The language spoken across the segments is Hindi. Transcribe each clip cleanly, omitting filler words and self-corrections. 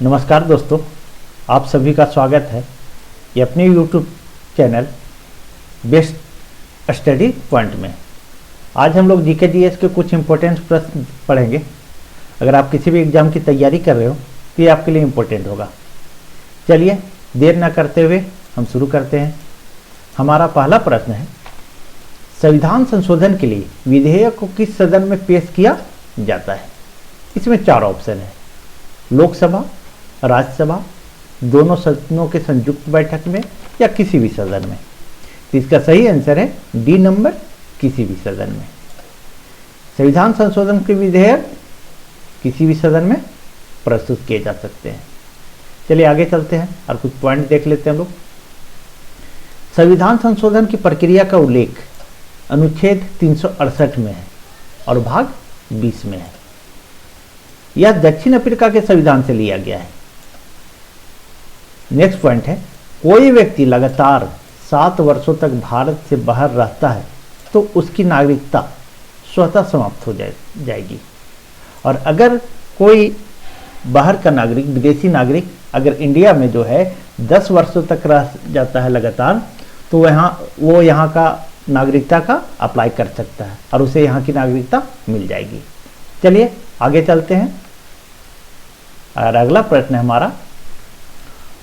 नमस्कार दोस्तों, आप सभी का स्वागत है ये अपने YouTube channel best study point में। आज हम लोग जीके जीएस के कुछ इंपॉर्टेंट प्रश्न पढ़ेंगे। अगर आप किसी भी एग्ज़ाम की तैयारी कर रहे हो तो ये आपके लिए इम्पोर्टेंट होगा। चलिए देर ना करते हुए हम शुरू करते हैं। हमारा पहला प्रश्न है, संविधान संशोधन के लिए विधेयक को किस सदन में पेश किया जाता है? इसमें 4 ऑप्शन है, लोकसभा, राज्यसभा, दोनों सदनों के संयुक्त बैठक में या किसी भी सदन में। तो इसका सही आंसर है डी नंबर, किसी भी सदन में। संविधान संशोधन के विधेयक किसी भी सदन में प्रस्तुत किए जा सकते हैं। चलिए आगे चलते हैं और कुछ पॉइंट देख लेते हैं हम लोग। संविधान संशोधन की प्रक्रिया का उल्लेख अनुच्छेद 368 में है और भाग 20 में है। यह दक्षिण अफ्रीका के संविधान से लिया गया है। नेक्स्ट पॉइंट है, कोई व्यक्ति लगातार 7 वर्षों तक भारत से बाहर रहता है तो उसकी नागरिकता स्वतः समाप्त हो जाएगी। और अगर कोई बाहर का नागरिक, विदेशी नागरिक अगर इंडिया में जो है 10 वर्षों तक रह जाता है लगातार, तो वो यहाँ का नागरिकता का अप्लाई कर सकता है और उसे यहाँ की नागरिकता मिल जाएगी। चलिए आगे चलते हैं और अगला प्रश्न है हमारा,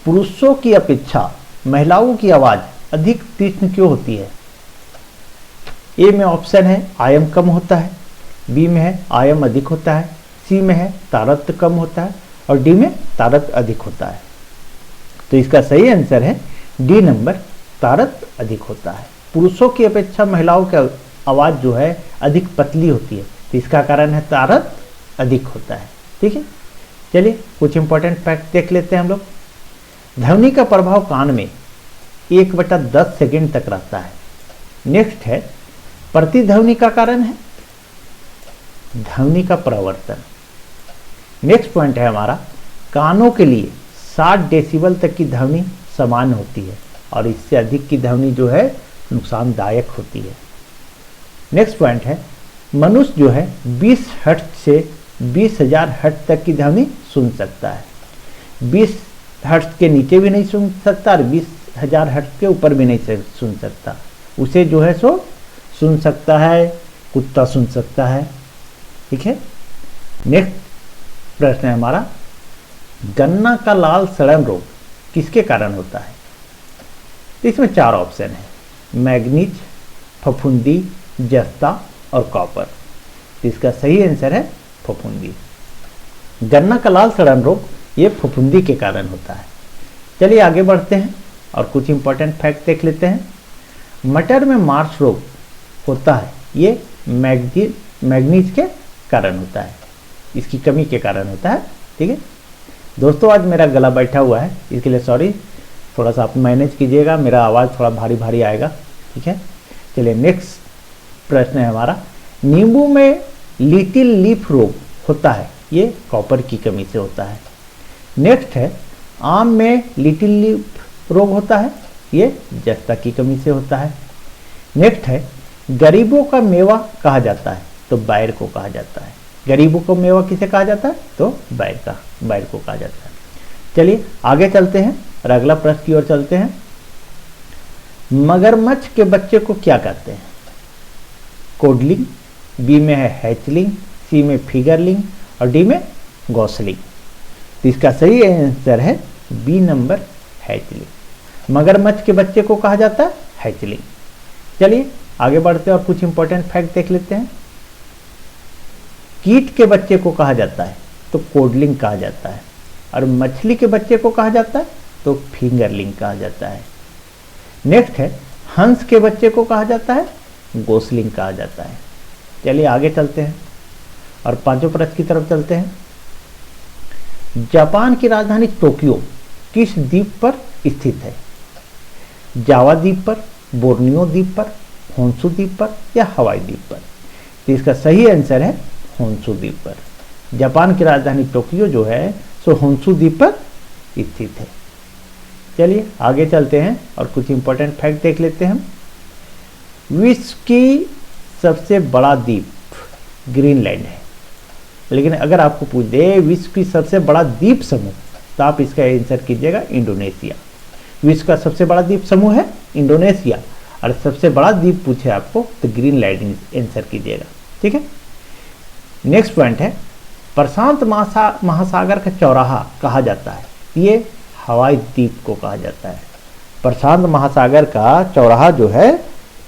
पुरुषों की अपेक्षा महिलाओं की आवाज अधिक तीक्ष्ण क्यों होती है? ए में ऑप्शन है आयाम कम होता है, बी में है आयाम अधिक होता है, सी में है तारतम्य कम होता है और डी में तारतम्य अधिक होता है। तो इसका सही आंसर है डी नंबर, तारतम्य अधिक होता है। पुरुषों की अपेक्षा महिलाओं की आवाज जो है अधिक पतली होती है, तो इसका कारण है तारतम्य अधिक होता है। ठीक है, चलिए कुछ इंपॉर्टेंट फैक्ट देख लेते हैं हम लोग। ध्वनि का प्रभाव कान में 1/10 सेकेंड तक रहता है। नेक्स्ट है, प्रतिध्वनि का कारण है ध्वनि का प्रवर्तन। नेक्स्ट पॉइंट है हमारा, कानों के लिए 60 डेसिबल तक की ध्वनि समान होती है और इससे अधिक की ध्वनि जो है नुकसानदायक होती है। नेक्स्ट पॉइंट है, मनुष्य जो है 20 हर्ट्ज से 20,000 हर्ट्ज तक की ध्वनि सुन सकता है। 20 हर्ट्ज के नीचे भी नहीं सुन सकता और 20,000 हर्ट्ज के ऊपर भी नहीं सुन सकता। उसे जो है सो सुन सकता है, कुत्ता सुन सकता है। ठीक है, नेक्स्ट प्रश्न है हमारा, गन्ना का लाल सड़न रोग किसके कारण होता है? इसमें 4 ऑप्शन है, मैग्नीज, फफूंदी, जस्ता और कॉपर। तो इसका सही आंसर है फफूंदी। गन्ना का लाल सड़न रोग ये फफूंदी के कारण होता है। चलिए आगे बढ़ते हैं और कुछ इंपॉर्टेंट फैक्ट देख लेते हैं। मटर में मार्च रोग होता है, ये मैग्नीज के कारण होता है, इसकी कमी के कारण होता है। ठीक है दोस्तों, आज मेरा गला बैठा हुआ है, इसके लिए सॉरी, थोड़ा सा आप मैनेज कीजिएगा, मेरा आवाज़ थोड़ा भारी भारी आएगा। ठीक है, चलिए नेक्स्ट प्रश्न है हमारा, नींबू में लिटिल लीफ रोग होता है, ये कॉपर की कमी से होता है। नेक्स्ट है, आम में लिटिल लीफ रोग होता है, ये जस्ता की कमी से होता है। नेक्स्ट है, गरीबों का मेवा कहा जाता है, तो बैर को कहा जाता है। गरीबों को मेवा किसे कहा जाता है? तो बैर को कहा जाता है। चलिए आगे चलते हैं और अगला प्रश्न की ओर चलते हैं। मगरमच्छ के बच्चे को क्या कहते हैं? कोडलिंग, बी में है हैचलिंग, सी में फिगरलिंग और डी में गौसलिंग। तो इसका सही आंसर है बी नंबर, हैचलिंग। मगरमच्छ के बच्चे को कहा जाता है हैचलिंग। चलिए आगे बढ़ते हैं और कुछ इंपॉर्टेंट फैक्ट देख लेते हैं। कीट के बच्चे को कहा जाता है तो कोडलिंग कहा जाता है और मछली के बच्चे को कहा जाता है तो फिंगरलिंग कहा जाता है। नेक्स्ट है, हंस के बच्चे को कहा जाता है गोसलिंग कहा जाता है। चलिए आगे चलते हैं और 5वें प्रश्न की तरफ चलते हैं। जापान की राजधानी टोक्यो किस द्वीप पर स्थित है? जावा द्वीप पर, बोर्नियो द्वीप पर, होन्शु द्वीप पर या हवाई द्वीप पर? तो इसका सही आंसर है होन्शु द्वीप पर। जापान की राजधानी टोक्यो जो है सो होन्शु द्वीप पर स्थित है। चलिए आगे चलते हैं और कुछ इंपॉर्टेंट फैक्ट देख लेते हैं। विश्व की सबसे बड़ा द्वीप ग्रीनलैंड है, लेकिन अगर आपको पूछ दे विश्व की सबसे बड़ा द्वीप समूह तो आप इसका आंसर कीजिएगा इंडोनेशिया। विश्व का सबसे बड़ा द्वीप समूह है इंडोनेशिया, और सबसे बड़ा द्वीप पूछे आपको तो ग्रीनलैंड आंसर कीजिएगा। ठीक है, नेक्स्ट पॉइंट है प्रशांत महासागर का चौराहा कहा जाता है, ये हवाई द्वीप को कहा जाता है। प्रशांत महासागर का चौराहा जो है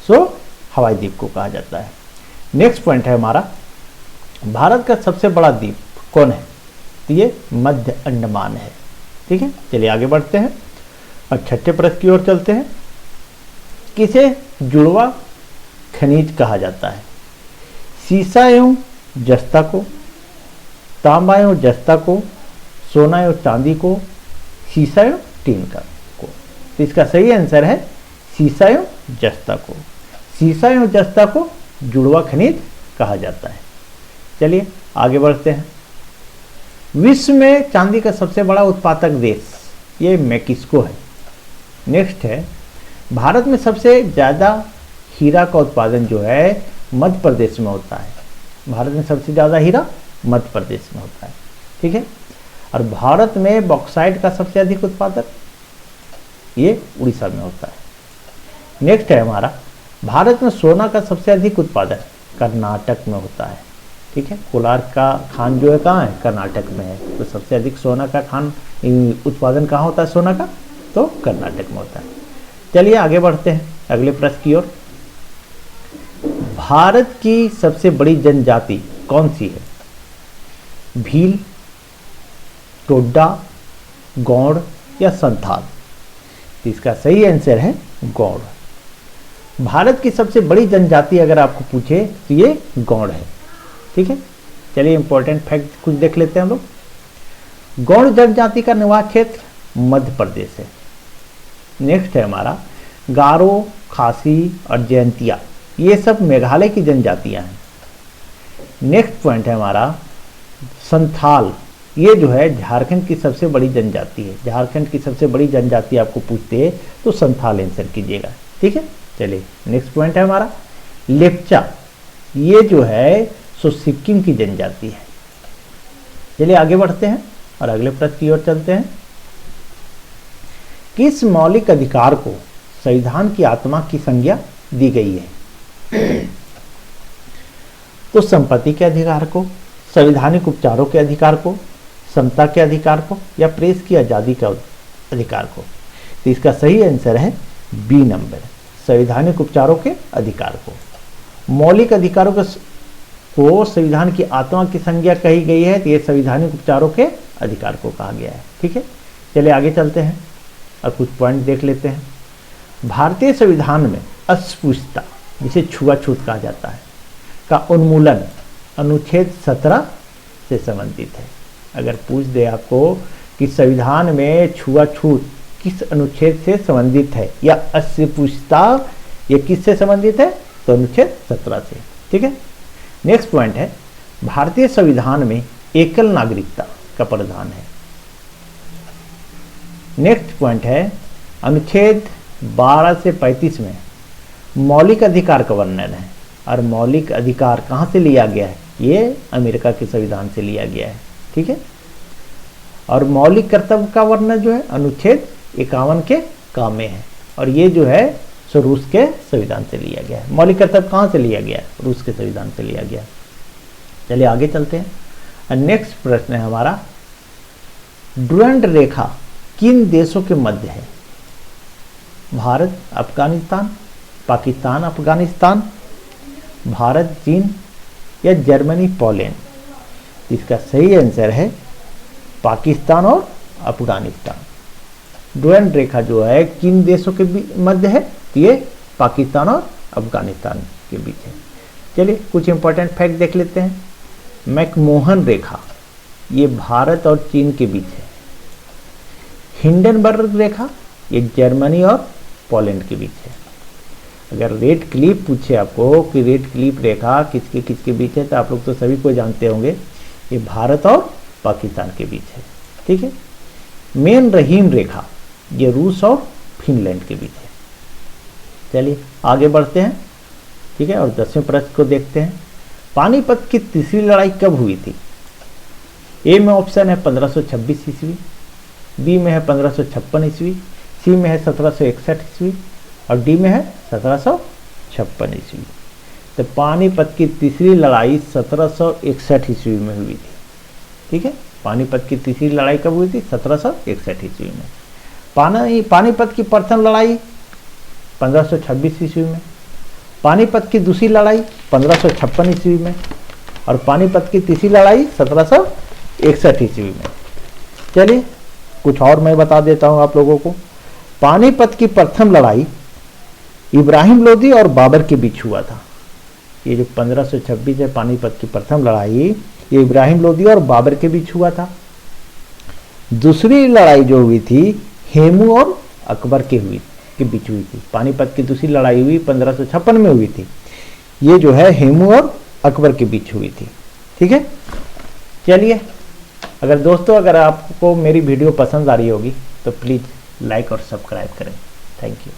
सो हवाई द्वीप को कहा जाता है। नेक्स्ट पॉइंट है हमारा भारत का सबसे बड़ा द्वीप कौन है, तो ये मध्य अंडमान है। ठीक है, चलिए आगे बढ़ते हैं और छठे प्रश्न की ओर चलते हैं। किसे जुड़वा खनिज कहा जाता है, सीसा एवं जस्ता को, तांबा एवं जस्ता को, सोना एवं चांदी को, सीसा एवं टीन का को। तो इसका सही आंसर है सीसा एवं जस्ता को। सीसा एवं जस्ता को जुड़वा खनिज कहा जाता है। चलिए आगे बढ़ते हैं। विश्व में चांदी का सबसे बड़ा उत्पादक देश ये मैक्सिको है। नेक्स्ट है भारत में सबसे ज़्यादा हीरा का उत्पादन जो है मध्य प्रदेश में होता है। भारत में सबसे ज़्यादा हीरा मध्य प्रदेश में होता है। ठीक है, और भारत में बॉक्साइट का सबसे अधिक उत्पादन ये उड़ीसा में होता है। नेक्स्ट है हमारा भारत में सोना का सबसे अधिक उत्पादन कर्नाटक में होता है। ठीक है, कोलार का खान जो है कहाँ है, कर्नाटक में है। तो सबसे अधिक सोना का खान उत्पादन कहाँ होता है सोना का, तो कर्नाटक में होता है। चलिए आगे बढ़ते हैं अगले प्रश्न की ओर। भारत की सबसे बड़ी जनजाति कौन सी है, भील, टोडा, गौड़ या संथाल। तो इसका सही आंसर है गौड़। भारत की सबसे बड़ी जनजाति अगर आपको पूछे तो ये गौड़ है। ठीक है, चलिए इंपॉर्टेंट फैक्ट कुछ देख लेते हैं हम लोग। गौड़ जनजाति का निवास क्षेत्र मध्य प्रदेश है। नेक्स्ट है हमारा गारो, खासी और जयंतिया, ये सब मेघालय की जनजातियां हैं। नेक्स्ट पॉइंट है हमारा संथाल, ये जो है झारखंड की सबसे बड़ी जनजाति है। झारखंड की सबसे बड़ी जनजाति आपको पूछते हैं तो संथाल आंसर कीजिएगा। ठीक है, चलिए नेक्स्ट पॉइंट है हमारा लेप्चा, ये जो है सो सिक्किम की जनजाति है। चलिए आगे बढ़ते हैं और अगले प्रश्न की ओर चलते हैं। किस मौलिक अधिकार को संविधान की आत्मा की संज्ञा दी गई है, तो संपत्ति के अधिकार को, संवैधानिक उपचारों के अधिकार को, समता के अधिकार को या प्रेस की आज़ादी के अधिकार को। तो इसका सही आंसर है बी नंबर, संवैधानिक उपचारों के अधिकार को। मौलिक अधिकारों को संविधान की आत्मा की संज्ञा कही गई है, तो ये संवैधानिक उपचारों के अधिकार को कहा गया है। ठीक है, चलिए आगे चलते हैं और कुछ पॉइंट देख लेते हैं। भारतीय संविधान में अस्पृश्यता, जिसे छुआछूत कहा जाता है, का उन्मूलन अनुच्छेद 17 से संबंधित है। अगर पूछ दे आपको कि संविधान में छुआछूत किस अनुच्छेद से संबंधित है या अस्पृश्यता ये किससे संबंधित है, तो अनुच्छेद 17 से। ठीक है, नेक्स्ट पॉइंट है भारतीय संविधान में एकल नागरिकता का प्रावधान है। नेक्स्ट पॉइंट है अनुच्छेद 12 से 35 में मौलिक अधिकार का वर्णन है, और मौलिक अधिकार कहाँ से लिया गया है, ये अमेरिका के संविधान से लिया गया है। ठीक है, और मौलिक कर्तव्य का वर्णन जो है अनुच्छेद 51 के का में है, और ये जो है सो रूस के संविधान से लिया गया है। मौलिक कर्तव्य कहाँ से लिया गया है, रूस के संविधान से लिया गया। चलिए आगे चलते हैं। नेक्स्ट प्रश्न है हमारा डुरंड रेखा किन देशों के मध्य है, भारत अफगानिस्तान, पाकिस्तान अफगानिस्तान, भारत चीन या जर्मनी पोलैंड। इसका सही आंसर है पाकिस्तान और अफगानिस्तान। डुरंड रेखा जो है किन देशों के मध्य है, ये पाकिस्तान और अफगानिस्तान के बीच है। चलिए कुछ इंपॉर्टेंट फैक्ट देख लेते हैं। मैकमोहन रेखा ये भारत और चीन के बीच है। हिंडनबर्ग रेखा ये जर्मनी और पोलैंड के बीच है। अगर रेड क्लिफ पूछे आपको कि रेड क्लिफ रेखा किसके किसके बीच है, तो आप लोग तो सभी को जानते होंगे, ये भारत और पाकिस्तान के बीच है। ठीक है, मेन रहीम रेखा ये रूस और फिनलैंड के बीच है। चलिए आगे बढ़ते हैं। ठीक है, और 10वें प्रश्न को देखते हैं। पानीपत की तीसरी लड़ाई कब हुई थी? ए में ऑप्शन है 1526 ईस्वी, बी में है 1556 ईस्वी, सी में है 1761 ईस्वी और डी में है 1756 ईस्वी। तो पानीपत की तीसरी लड़ाई 1761 ईस्वी में हुई थी। ठीक है, पानीपत की तीसरी लड़ाई कब हुई थी? 1761 ईस्वी में। पानीपत की प्रथम लड़ाई 1526 ईस्वी में, पानीपत की दूसरी लड़ाई 1556 ईस्वी में और पानीपत की तीसरी लड़ाई 1761 ईस्वी में। चलिए कुछ और मैं बता देता हूं आप लोगों को। पानीपत की प्रथम लड़ाई इब्राहिम लोदी और बाबर के बीच हुआ था। ये जो 1526 है पानीपत की प्रथम लड़ाई, ये इब्राहिम लोदी और बाबर के बीच हुआ था। दूसरी लड़ाई जो हुई थी हेमू और अकबर के बीच हुई थी। पानीपत की दूसरी लड़ाई हुई 1556 में हुई थी। ये जो है हेमू और अकबर के बीच हुई थी। ठीक है, चलिए अगर आपको मेरी वीडियो पसंद आ रही होगी तो प्लीज़ लाइक और सब्सक्राइब करें। Thank you.